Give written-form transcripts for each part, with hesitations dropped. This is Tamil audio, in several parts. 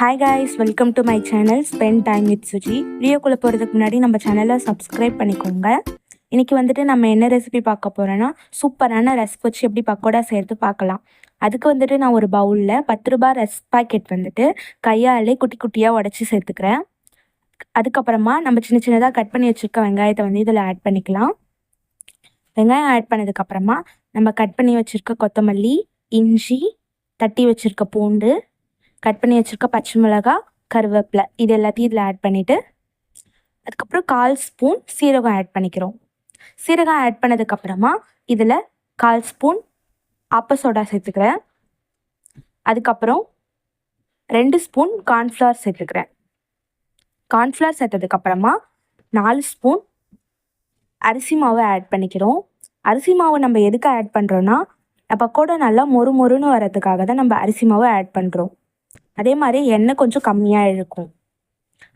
Hi guys, welcome to my channel spend time with Suji. வீடியோக்குள்ளே போகிறதுக்கு முன்னாடி நம்ம சேனலை சப்ஸ்கிரைப் பண்ணிக்கோங்க. இன்றைக்கி வந்துட்டு நம்ம என்ன ரெசிபி பார்க்க போகிறோன்னா, சூப்பரான ரஸ்க் வச்சு எப்படி பக்கோடா சேர்த்து பார்க்கலாம். அதுக்கு வந்துட்டு நான் ஒரு பவுலில் 10 ரூபாய் ரஸ்க் பாக்கெட் வந்துட்டு கையாலே குட்டி குட்டியாக உடச்சி சேர்த்துக்கிறேன். அதுக்கப்புறமா நம்ம சின்ன சின்னதாக கட் பண்ணி வச்சுருக்க வெங்காயத்தை வந்து இதில் ஆட் பண்ணிக்கலாம். வெங்காயம் ஆட் பண்ணதுக்கப்புறமா நம்ம கட் பண்ணி வச்சுருக்க கொத்தமல்லி, இஞ்சி, தட்டி வச்சுருக்க பூண்டு, கட் பண்ணி வச்சுருக்க பச்சை மிளகாய், கருவேப்பிலை இது எல்லாத்தையும் இதில் ஆட் பண்ணிவிட்டு அதுக்கப்புறம் 1/4 ஸ்பூன் சீரகம் ஆட் பண்ணிக்கிறோம். சீரகம் ஆட் பண்ணதுக்கப்புறமா இதில் 1/4 ஸ்பூன் ஆப்ப சோடா சேர்த்துக்கிறேன். அதுக்கப்புறம் 2 ஸ்பூன் கார்ன்ஃப்ளவர் சேர்த்துக்கிறேன். கார்ன்ஃப்ளவர் சேர்த்ததுக்கப்புறமா 4 ஸ்பூன் அரிசி மாவை ஆட் பண்ணிக்கிறோம். அரிசி மாவு நம்ம எதுக்கு ஆட் பண்ணுறோன்னா, பக்கோடா நல்லா மொறு மொறுன்னு வரதுக்காக தான் நம்ம அரிசி மாவை ஆட் பண்ணுறோம். அதே மாதிரி எண்ணெய் கொஞ்சம் கம்மியாக இருக்கும்.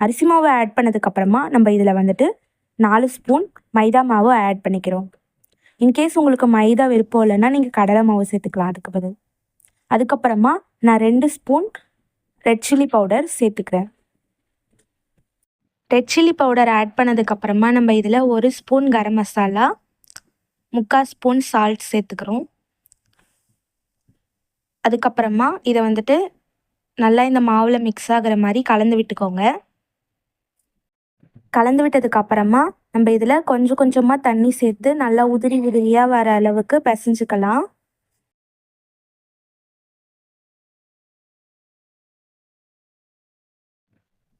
அரிசி மாவு ஆட் பண்ணதுக்கப்புறமா நம்ம இதில் வந்துட்டு 4 ஸ்பூன் மைதா மாவு ஆட் பண்ணிக்கிறோம். இன்கேஸ் உங்களுக்கு மைதா விருப்பம் இல்லைன்னா நீங்கள் கடலை மாவு சேர்த்துக்கலாம் அதுக்கு பதில். அதுக்கப்புறமா நான் 2 ஸ்பூன் ரெட் சில்லி பவுடர் சேர்த்துக்கிறேன். ரெட் சில்லி பவுடர் ஆட் பண்ணதுக்கப்புறமா நம்ம இதில் 1 spoon garam masala, 3/4 spoon salt சேர்த்துக்கிறோம். அதுக்கப்புறமா இதை வந்துட்டு நல்லா இந்த மாவில் மிக்ஸ் ஆகிற மாதிரி கலந்து விட்டுக்கோங்க. கலந்து விட்டதுக்கப்புறமா நம்ம இதில் கொஞ்சம் கொஞ்சமாக தண்ணி சேர்த்து நல்லா உதிரி உதிரியாக வர அளவுக்கு பிசைஞ்சுக்கலாம்.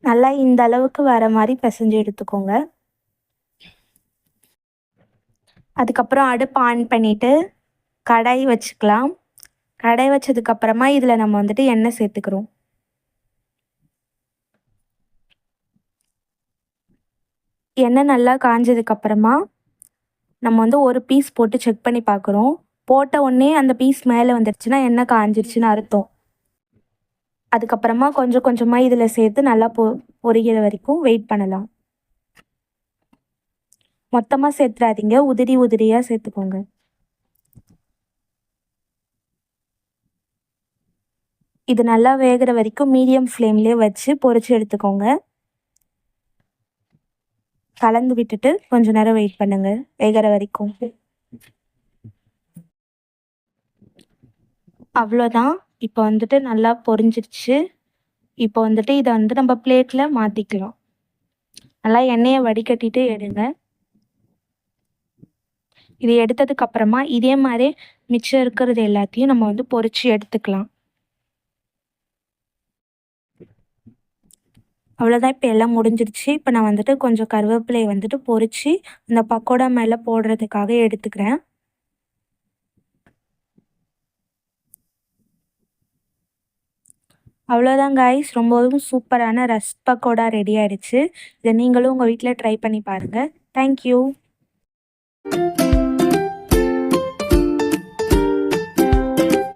நல்லா இந்த அளவுக்கு வர மாதிரி பிசைஞ்சு எடுத்துக்கோங்க. அதுக்கப்புறம் அடுப்பு ஆன் பண்ணிவிட்டு கடாய் வச்சுக்கலாம். கடாய் வச்சதுக்கப்புறமா இதில் நம்ம வந்துட்டு எண்ணெய் சேர்த்துக்கிறோம். எண்ணெய் நல்லா காஞ்சதுக்கப்புறமா நம்ம வந்து ஒரு பீஸ் போட்டு செக் பண்ணி பார்க்குறோம். போட்ட உடனே அந்த பீஸ் மேலே வந்துடுச்சுன்னா எண்ணெய் காஞ்சிருச்சுன்னு அர்த்தம். அதுக்கப்புறமா கொஞ்சம் கொஞ்சமாக இதில் சேர்த்து நல்லா பொரிகிற வரைக்கும் வெயிட் பண்ணலாம். மொத்தமாக சேர்த்துறாதீங்க, உதிரி உதிரியாக சேர்த்துக்கோங்க. இது நல்லா வேகிற வரைக்கும் மீடியம் ஃப்ளேம்லேயே வச்சு பொரிச்சு எடுத்துக்கோங்க. கலந்து விட்டுட்டு கொஞ்ச நேரம் வெயிட் பண்ணுங்க வேகிற வரைக்கும். அவ்வளோதான், இப்போ வந்துட்டு நல்லா பொரிஞ்சிருச்சு. இப்போ வந்துட்டு இதை வந்து நம்ம பிளேட்டில் மாற்றிக்கலாம். நல்லா எண்ணெயை வடிகட்டிட்டு எடுங்க. இது எடுத்ததுக்கப்புறமா இதே மாதிரி மிச்சம் இருக்கிறது எல்லாத்தையும் நம்ம வந்து பொரிச்சு எடுத்துக்கலாம். அவ்வளோதான், இப்போ எல்லாம் முடிஞ்சிருச்சு. இப்போ நான் வந்துட்டு கொஞ்சம் கருவேப்பிலையை வந்துட்டு பொரிச்சு அந்த பக்கோடா மேலே போடுறதுக்காக எடுத்துக்கிறேன். அவ்வளோதான் காய்ஸ், ரொம்பவும் சூப்பரான ரஸ்க் பக்கோடா ரெடி ஆகிடுச்சு. இதை நீங்களும் உங்கள் வீட்டில் ட்ரை பண்ணி பாருங்கள். தேங்க்யூ.